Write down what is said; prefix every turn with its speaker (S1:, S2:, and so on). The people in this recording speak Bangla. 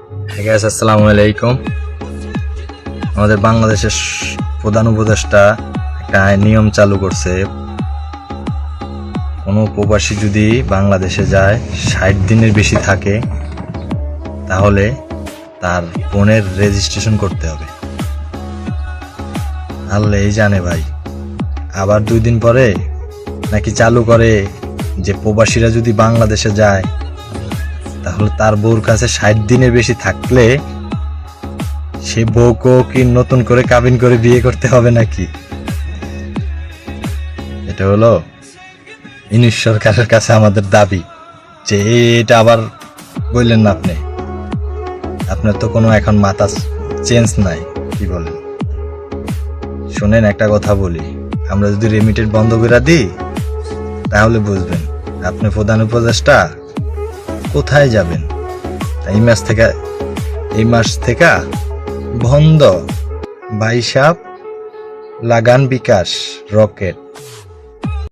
S1: আসসালামু আলাইকুম। আমাদের বাংলাদেশের প্রধান উপদেষ্টা একটা নিয়ম চালু করছে, কোনো প্রবাসী যদি বাংলাদেশে যায় 60 দিনের বেশি থাকে তাহলে তার বোনের রেজিস্ট্রেশন করতে হবে। আল্লাহ এই জানে ভাই। আবার 2 দিন পরে নাকি চালু করে যে প্রবাসীরা যদি বাংলাদেশে যায় তাহলে তার বউর কাছে 60 দিনের বেশি থাকলে সে বউকেও কি নতুন করে কাবিন করে বিয়ে করতে হবে নাকি? এটা হলো ইউনিশ সরকারের কাছে আমাদের দাবি যে এটা আবার বললেন না আপনি, আপনার তো কোনো এখন মাথা চেঞ্জ নাই, কি বলেন? শোনেন একটা কথা বলি, আমরা যদি রেমিটেড বন্ধ করে দিই তাহলে বুঝবেন আপনি প্রধান উপদেষ্টা কোথায় যাবেন। এই মাস থেকে বন্ধ, ভাই সাহেব লাগান বিকাশ রকেট।